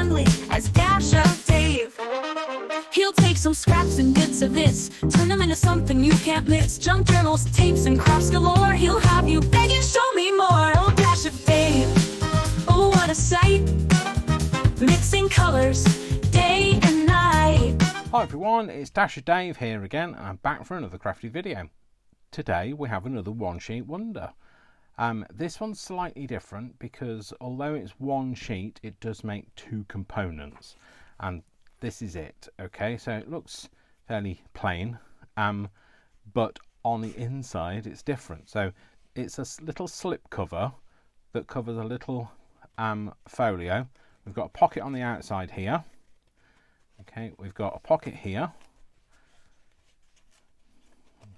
friendly as Dash of Dave. He'll take some scraps and bits of this, turn them into something you can't miss. Junk journals, tapes, and crafts galore. He'll have you begging, show me more. Oh, Dash of Dave, oh, what a sight, mixing colors day and night. Hi everyone, it's Dash of Dave here again, and I'm back for another crafty video. Today we have another one sheet wonder. This one's slightly different because although it's one sheet, it does make two components, and this is it. Okay, so it looks fairly plain, but on the inside it's different. So it's a little slip cover that covers a little folio. We've got a pocket on the outside here. Okay, we've got a pocket here.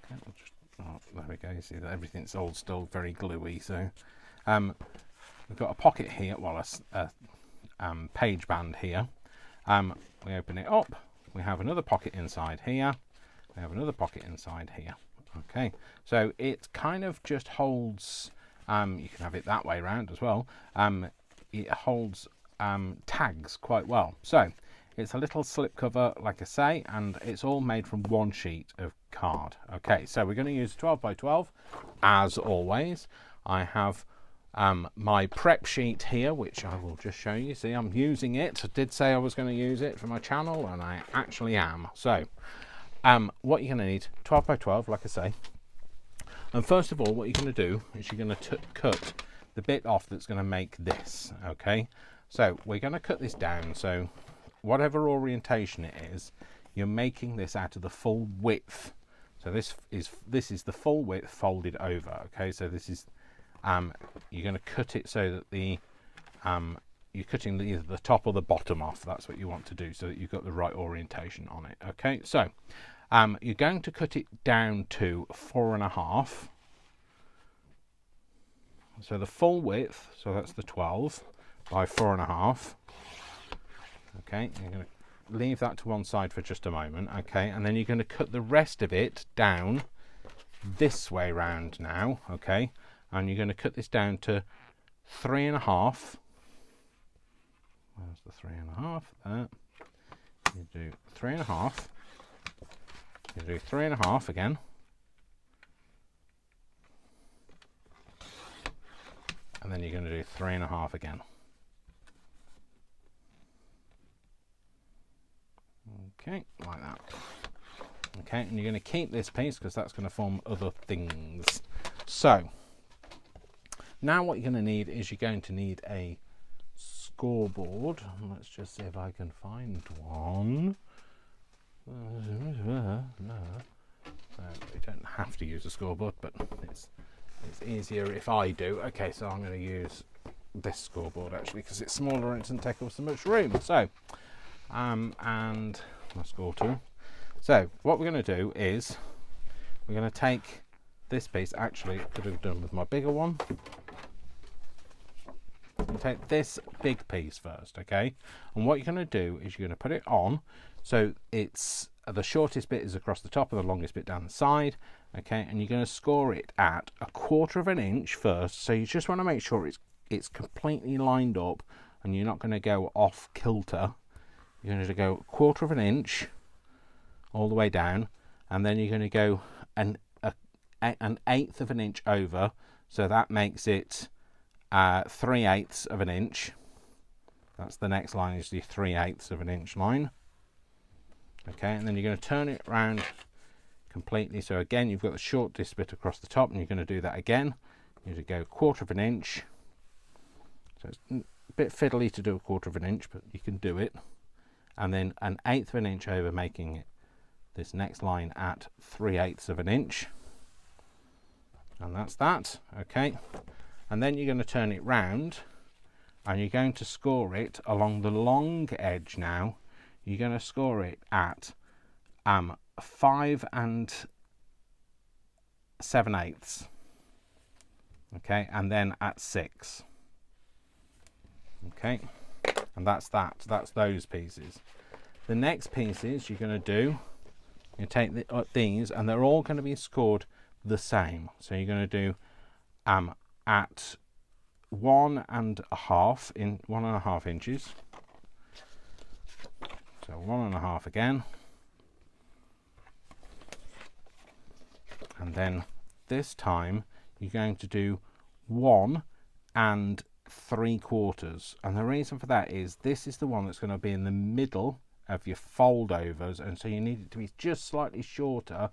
Okay, we'll just, oh, there we go. You see that everything's all still very gluey. So we've got a pocket here, well, a page band here. We open it up. We have another pocket inside here. We have another pocket inside here. Okay, so it kind of just holds. You can have it that way around as well. It holds tags quite well. So it's a little slip cover, like I say, and it's all made from one sheet of card. Okay, so we're going to use 12 by 12 as always. I have my prep sheet here, which I will just show you. See, I'm using it. I did say I was going to use it for my channel, and I actually am. So what you're going to need, 12 by 12, like I say. And first of all, what you're going to do is you're going to cut the bit off that's going to make this. Okay, so we're going to cut this down. So whatever orientation it is, you're making this out of the full width. So this is the full width folded over. Okay, so this is you're going to cut it so that the you're cutting either the top or the bottom off. That's what you want to do, so that you've got the right orientation on it. Okay, so you're going to cut it down to 4.5. So the full width, so that's the 12 by 4.5. Okay, you're going to leave that to one side for just a moment. Okay, and then you're going to cut the rest of it down this way round now. Okay, and you're going to cut this down to 3.5. Where's the 3.5? There. You do 3.5. You do 3.5 again. And then you're going to do 3.5 again. Okay, like that. Okay, and you're going to keep this piece because that's going to form other things. So now what you're going to need is you're going to need a scoreboard. Let's just see if I can find one. No. So you don't have to use a scoreboard, but it's easier if I do. Okay, so I'm going to use this scoreboard actually because it's smaller and it doesn't take up so much room. So and my score tool. So what we're going to do is we're going to take this piece. Actually, I could have done with my bigger one. We'll take this big piece first, okay? And what you're going to do is you're going to put it on so it's the shortest bit is across the top and the longest bit down the side, okay? And you're going to score it at 1/4 inch first. So you just want to make sure it's completely lined up and you're not going to go off kilter. You're going to go 1/4 inch all the way down, and then you're going to go an 1/8 inch over, so that makes it 3/8 inch. That's the next line, is the 3/8 inch line. Okay, and then you're going to turn it around completely. So again, you've got the shortest bit across the top, and you're going to do that again. You're going to go 1/4 inch. So it's a bit fiddly to do 1/4 inch, but you can do it. And then an 1/8 inch over, making it this next line at 3/8 inch. And that's that. Okay, and then you're going to turn it round and you're going to score it along the long edge. Now you're going to score it at 5 7/8. Okay, and then at 6. Okay, and that's those pieces. The next pieces you're going to do, you take these, and they're all going to be scored the same. So you're going to do at 1.5 inches, So 1.5 again. And then this time you're going to do 1 3/4. And the reason for that is this is the one that's going to be in the middle of your fold overs, and so you need it to be just slightly shorter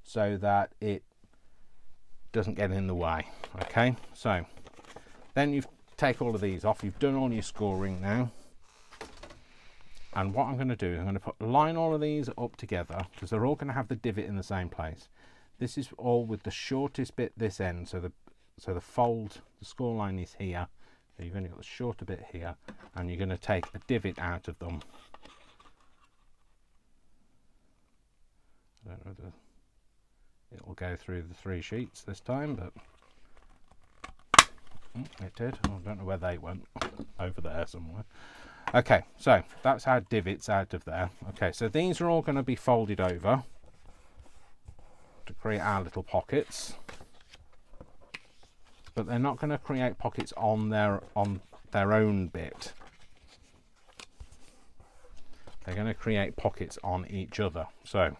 so that it doesn't get in the way. Okay, so then you take all of these off. You've done all your scoring now. And what I'm going to do is I'm going to line all of these up together because they're all going to have the divot in the same place. This is all with the shortest bit this end, so the fold, the score line is here. So you've only got the shorter bit here, and you're going to take a divot out of them. I don't know whether it will go through the 3 sheets this time, but it did. I don't know where they went. Over there somewhere. Okay, so that's our divots out of there. Okay, so these are all going to be folded over to create our little pockets, but they're not going to create pockets on their own bit. They're going to create pockets on each other. So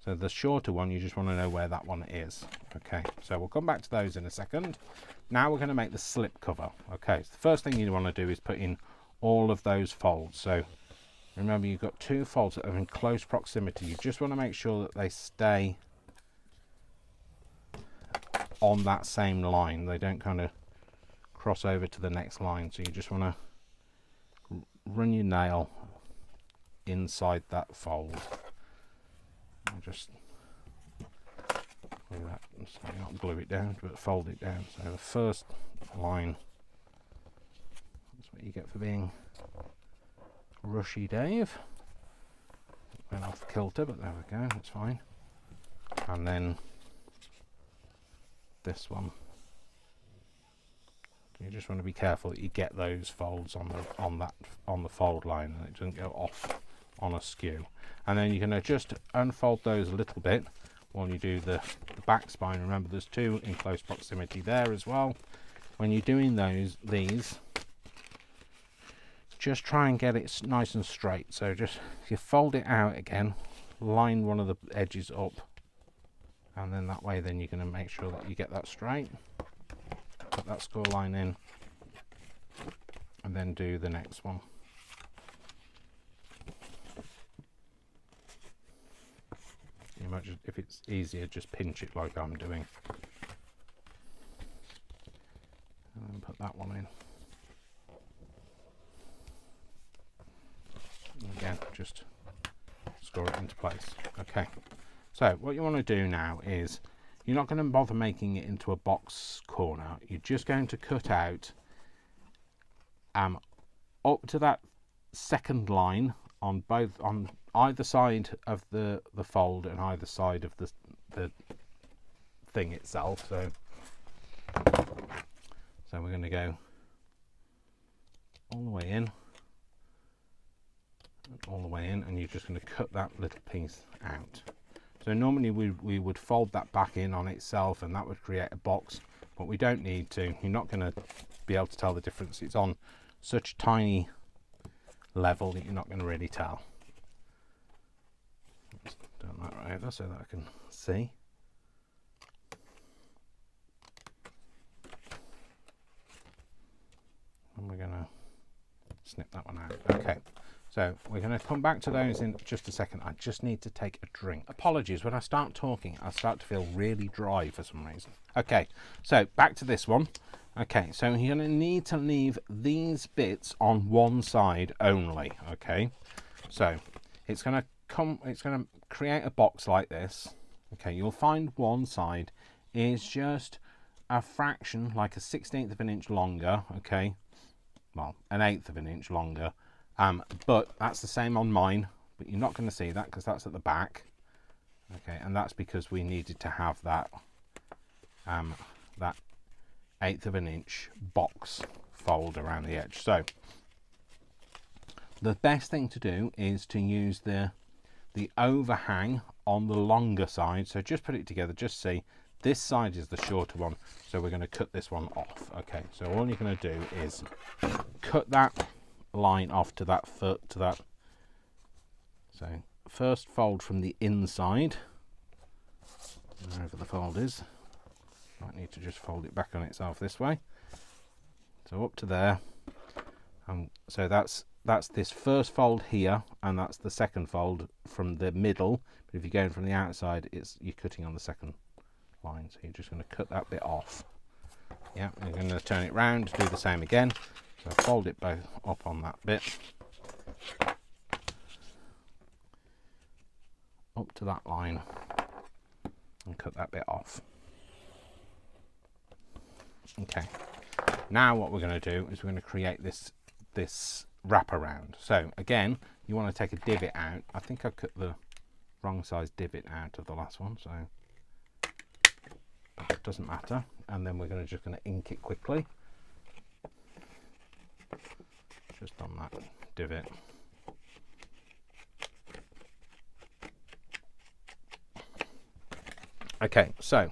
the shorter one, you just want to know where that one is. Okay, so we'll come back to those in a second. Now we're going to make the slip cover. Okay, so the first thing you want to do is put in all of those folds. So remember, you've got 2 folds that are in close proximity. You just want to make sure that they stay on that same line. They don't kind of cross over to the next line. So you just want to run your nail inside that fold. I'll just glue that, sorry, not glue it down, but fold it down. So the first line, that's what you get for being rushy, Dave. Went off kilter, but there we go, that's fine. And then this one, you just want to be careful that you get those folds on the fold line and it doesn't go off on a skew. And then you can just unfold those a little bit while you do the back spine. Remember, there's 2 in close proximity there as well. When you're doing these, just try and get it nice and straight. So just, if you fold it out again, line one of the edges up, and then that way then you're going to make sure that you get that straight. Put that score line in, and then do the next one. You might just, if it's easier, just pinch it like I'm doing. And then put that one in. And again, just score it into place. Okay, so what you want to do now is, you're not going to bother making it into a box corner. You're just going to cut out up to that second line on either side of the fold and either side of the thing itself. So we're going to go all the way in, and you're just going to cut that little piece out. So normally we would fold that back in on itself, and that would create a box, but we don't need to. You're not going to be able to tell the difference. It's on such a tiny level that you're not going to really tell. Let's turn that right over so that I can see. And we're going to snip that one out. Okay. So we're going to come back to those in just a second. I just need to take a drink. Apologies, when I start talking, I start to feel really dry for some reason. Okay, so back to this one. Okay, so you're going to need to leave these bits on one side only. Okay, so it's going to create a box like this. Okay, you'll find one side is just a fraction, like a 1/16 of an inch longer. Okay, well, 1/8 of an inch longer. But that's the same on mine, but you're not going to see that because that's at the back. Okay, and that's because we needed to have that that 1/8 of an inch box fold around the edge. So the best thing to do is to use the overhang on the longer side. So just put it together, just see this side is the shorter one, so we're going to cut this one off. Okay, so all you're going to do is cut that line off to that foot, to that. So first fold from the inside, wherever the fold is. Might need to just fold it back on itself this way. So up to there. So that's this first fold here, and that's the second fold from the middle. But if you're going from the outside, you're cutting on the second line. So you're just going to cut that bit off. Yeah, you're going to turn it round, do the same again. So fold it both up on that bit. Up to that line. And cut that bit off. Okay. Now what we're going to do is we're going to create this wraparound. So again, you want to take a divot out. I think I cut the wrong size divot out of the last one, so it doesn't matter. And then we're just going to ink it quickly, just on that divot. Okay, so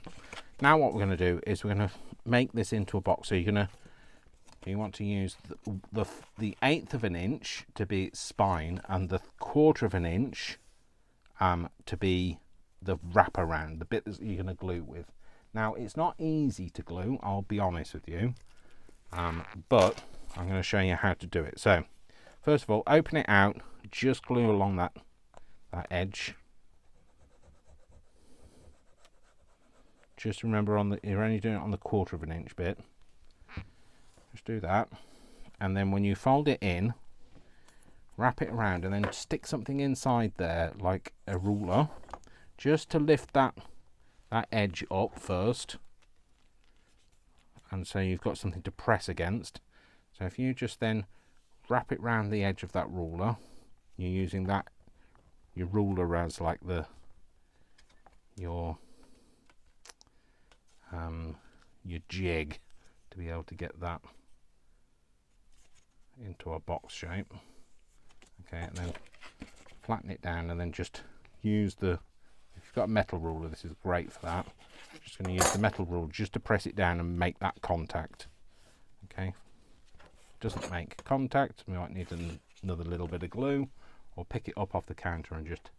now what we're going to do is we're going to make this into a box. So you want to use the 1/8 of an inch to be its spine, and the 1/4 of an inch to be the wraparound, the bit that you're going to glue with. Now it's not easy to glue, I'll be honest with you, but I'm going to show you how to do it. So first of all, open it out, just glue along that edge. Just remember, you're only doing it on the 1/4 of an inch bit. Just do that, and then when you fold it in, wrap it around, and then stick something inside there, like a ruler, just to lift that edge up first, and so you've got something to press against. So if you just then wrap it round the edge of that ruler, you're using your ruler as like your jig to be able to get that into a box shape. Okay, and then flatten it down, and then just use if you've got a metal ruler, this is great for that. Just going to use the metal ruler just to press it down and make that contact. Okay, doesn't make contact, we might need another little bit of glue, or pick it up off the counter and just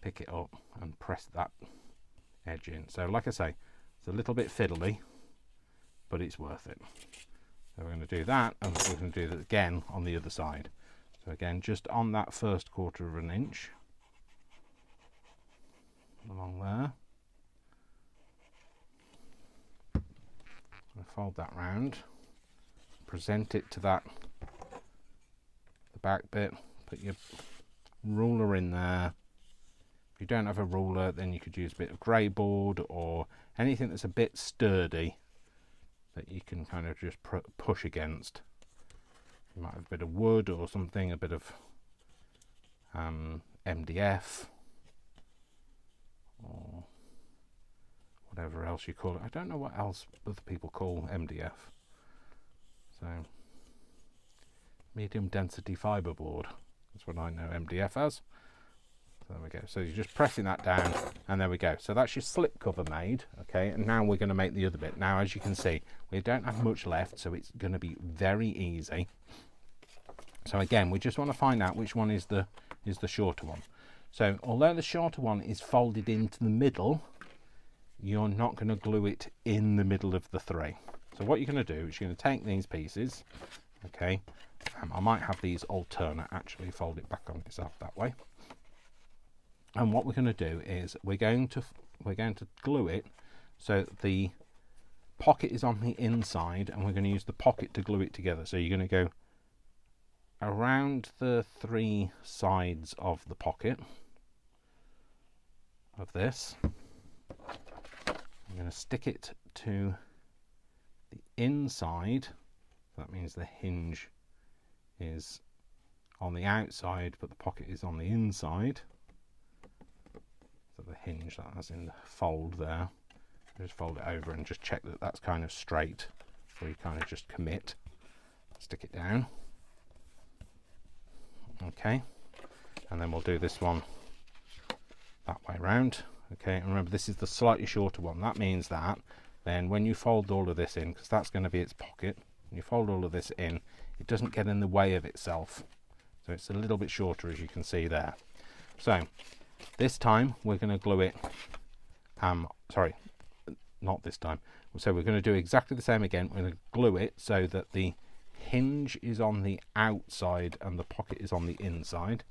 pick it up and press that edge in. So like I say, it's a little bit fiddly, but it's worth it. So we're going to do that, and we're going to do that again on the other side. So again, just on that first 1/4 of an inch, along there. Fold that round, present it to the back bit, put your ruler in there. If you don't have a ruler, then you could use a bit of grey board or anything that's a bit sturdy that you can kind of just push against. You might have a bit of wood or something, a bit of MDF or whatever else you call it. I don't know what else other people call MDF. So medium density fiberboard, that's what I know MDF as. So there we go. So you're just pressing that down, and there we go. So that's your slip cover made. Okay, and now we're going to make the other bit. Now, as you can see, we don't have much left, so it's going to be very easy. So again, we just want to find out which one is the shorter one. So although the shorter one is folded into the middle, you're not going to glue it in the middle of the three. So what you're going to do is you're going to take these pieces. Okay, I might have these alternate, actually fold it back on itself that way. And what we're going to do is we're going to glue it so the pocket is on the inside, and we're going to use the pocket to glue it together. So you're going to go around the 3 sides of the pocket of this. I'm going to stick it to the inside. That means the hinge is on the outside, but the pocket is on the inside. So the hinge, that's in the fold there. Just fold it over and just check that that's kind of straight before you kind of just commit. Stick it down. Okay, and then we'll do this one that way round. Okay, and remember, this is the slightly shorter one. That means that then when you fold all of this in, because that's going to be its pocket, you fold all of this in, it doesn't get in the way of itself. So it's a little bit shorter, as you can see there. So this time we're going to glue it, sorry, not this time. So we're going to do exactly the same again. We're going to glue it so that the hinge is on the outside and the pocket is on the inside.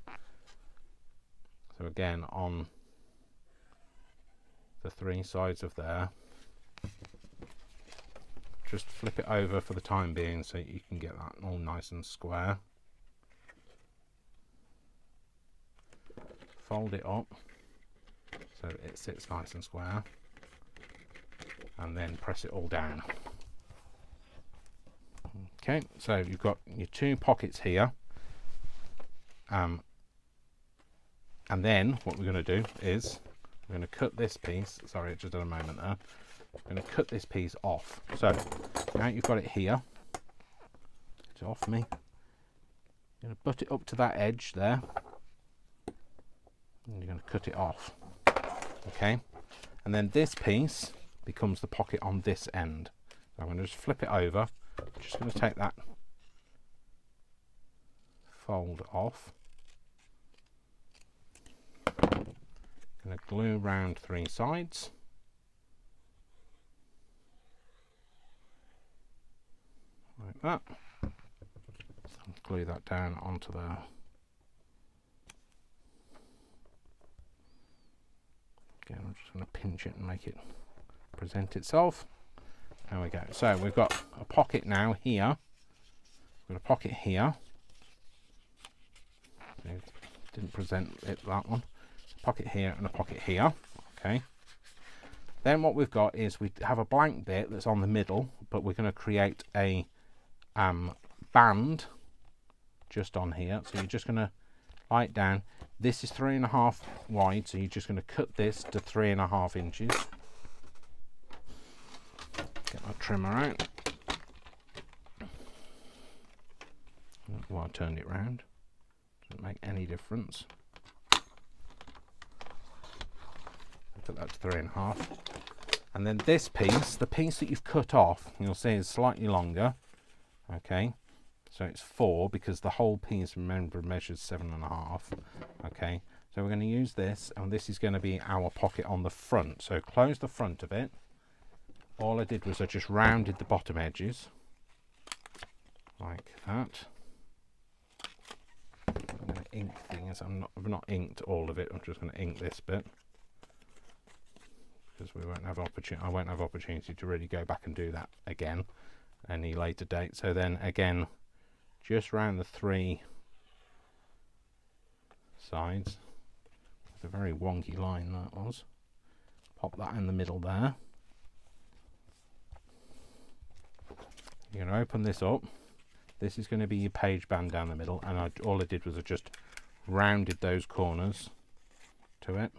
So again, on the 3 sides of there, just flip it over for the time being so you can get that all nice and square. Fold it up so it sits nice and square, and then press it all down. Okay, so you've got your 2 pockets here, and then what we're going to do is we're going to cut this piece. Sorry, it just had a moment there. I'm going to cut this piece off. So now you've got it here. It's off me. You're going to butt it up to that edge there, and you're going to cut it off. Okay, and then this piece becomes the pocket on this end. So I'm going to just flip it over. I'm just going to take that fold off. Going to glue round 3 sides. Like that. Glue that down onto the again, I'm just going to pinch it and make it present itself. There we go. So we've got a pocket now here. We've got a pocket here. Didn't present it, that one. A pocket here and a pocket here. Okay. Then what we've got is we have a blank bit that's on the middle, but we're going to create a band just on here. So you're just going to lie it down. This is 3.5 wide, so you're just going to cut this to 3.5 inches. Get my trimmer out. Well, I turned it round. Doesn't make any difference. Put that to 3.5. And then this piece, the piece that you've cut off, you'll see is slightly longer. Okay. So it's 4 because the whole piece, remember, measures 7.5. Okay, so we're going to use this, and this is going to be our pocket on the front. So close the front of it. All I did was I just rounded the bottom edges like that. I'm going to ink things. I've not inked all of it. I'm just going to ink this bit because we won't have I won't have opportunity to really go back and do that again any later date. So then again, just round the 3 sides. It's a very wonky line that was. Pop that in the middle there. You're going to open this up. This is going to be your page band down the middle, and all I did was I just rounded those corners to it,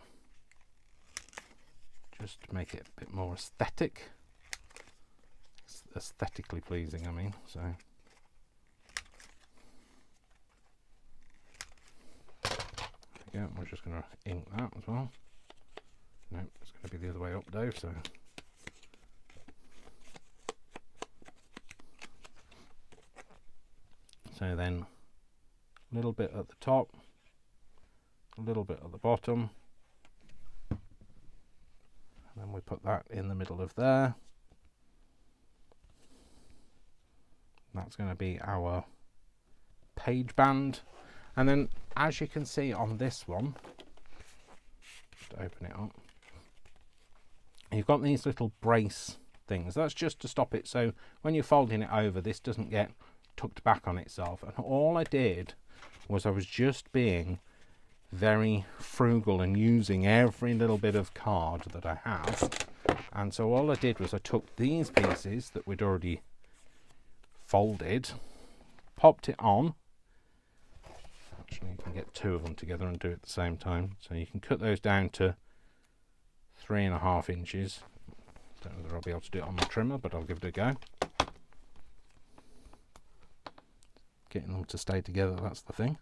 just to make it a bit more aesthetic. It's aesthetically pleasing, I mean. So. Yeah, we're just going to ink that as well. No, it's going to be the other way up, Dave. So then a little bit at the top, a little bit at the bottom, and then we put that in the middle of there. That's going to be our page band. And then, as you can see on this one, just open it up, you've got these little brace things. That's just to stop it, so when you're folding it over, this doesn't get tucked back on itself. And all I did was I was just being very frugal and using every little bit of card that I have. And so all I did was I took these pieces that we'd already folded, popped it on. Actually, you can get 2 of them together and do it at the same time. So you can cut those down to 3.5 inches. Don't know whether I'll be able to do it on my trimmer, but I'll give it a go. Getting them to stay together, that's the thing.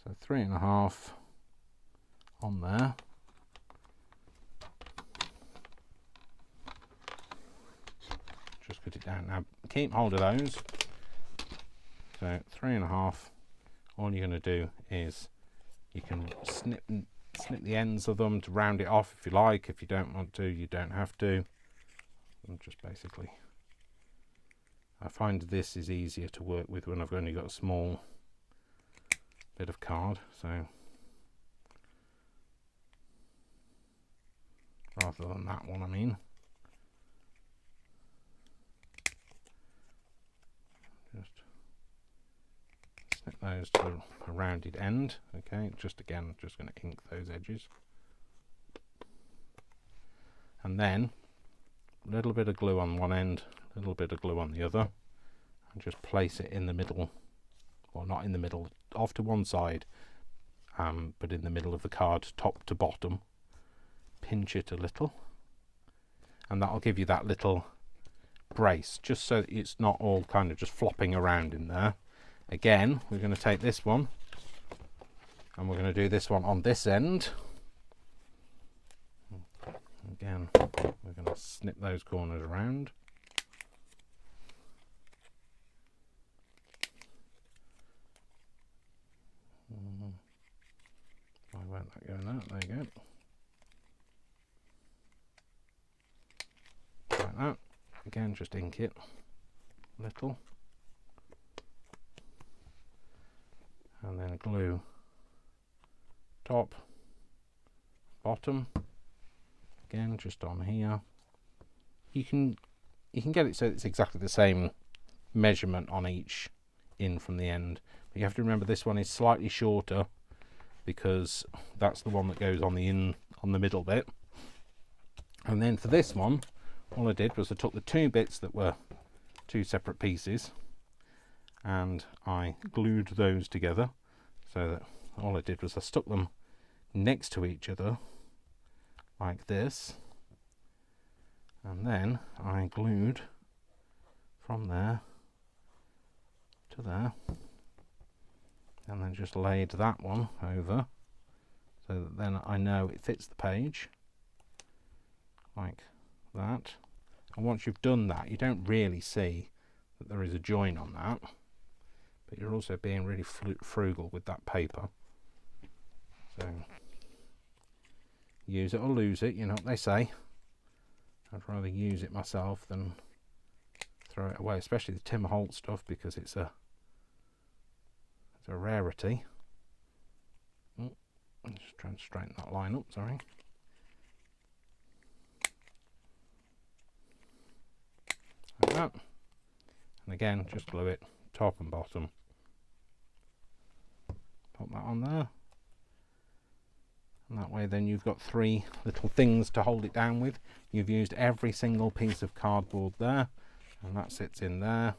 So 3.5 on there. Just put it down. Now keep hold of those. So 3.5. All you're going to do is you can snip the ends of them to round it off if you like. If you don't want to, you don't have to. I'm just basically, I find this is easier to work with when I've only got a small bit of card, so rather than that one, I mean. Just snip those to a rounded end. Okay, just again, just going to ink those edges. And then a little bit of glue on one end, a little bit of glue on the other, and just place it in the middle, well, not in the middle, off to one side, but in the middle of the card, top to bottom. Pinch it a little, and that'll give you that little brace, just so that it's not all kind of just flopping around in there. Again, we're going to take this one, and we're going to do this one on this end. Again, we're going to snip those corners around. Why won't that go in that? There you go. Like that. Again, just ink it a little. And then glue top, bottom. Again, just on here. You can get it so it's exactly the same measurement on each in from the end. But you have to remember this one is slightly shorter because that's the one that goes on the middle bit. And then for this one, all I did was I took the two bits that were two separate pieces and I glued those together, so that all I did was I stuck them next to each other like this, and then I glued from there to there, and then just laid that one over so that then I know it fits the page like that. And once you've done that, you don't really see that there is a join on that, but you're also being really frugal with that paper. So use it or lose it, you know what they say. I'd rather use it myself than throw it away, especially the Tim Holt stuff, because it's a rarity. I'm just trying to straighten that line up, sorry. Like that. And again, just glue it top and bottom. Pop that on there. And that way then you've got three little things to hold it down with. You've used every single piece of cardboard there, and that sits in there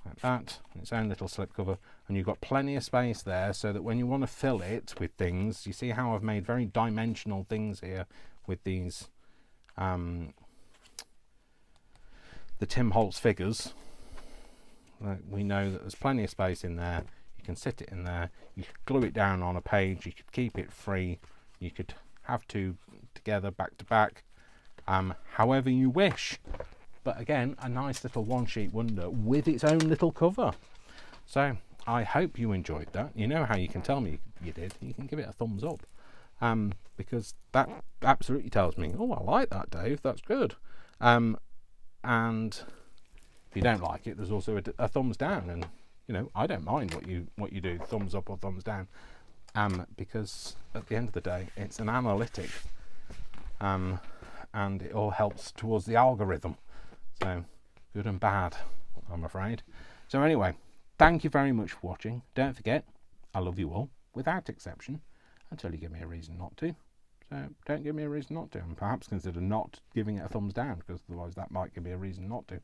like that, its own little slip cover, and you've got plenty of space there so that when you want to fill it with things, you see how I've made very dimensional things here with these the Tim Holtz figures. We know that there's plenty of space in there. You can sit it in there, you could glue it down on a page, you could keep it free, you could have two together back to back, however you wish. But again, a nice little one sheet wonder with its own little cover. So I hope you enjoyed that. You know how you can tell me you did. You can give it a thumbs up, because that absolutely tells me, oh, I like that, Dave, that's good. And if you don't like it, there's also a thumbs down, and you know, I don't mind what you do, thumbs up or thumbs down, because at the end of the day, it's an analytic, and it all helps towards the algorithm. So good and bad, I'm afraid. So anyway, thank you very much for watching. Don't forget, I love you all without exception until you give me a reason not to. So don't give me a reason not to, and perhaps consider not giving it a thumbs down, because otherwise that might give me a reason not to.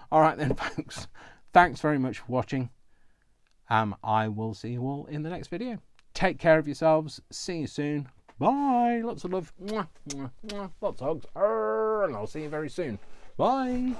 All right then, folks, thanks very much for watching. I will see you all in the next video. Take care of yourselves. See you soon. Bye. Lots of love. Mwah, mwah, mwah. Lots of hugs. And I'll see you very soon. Bye.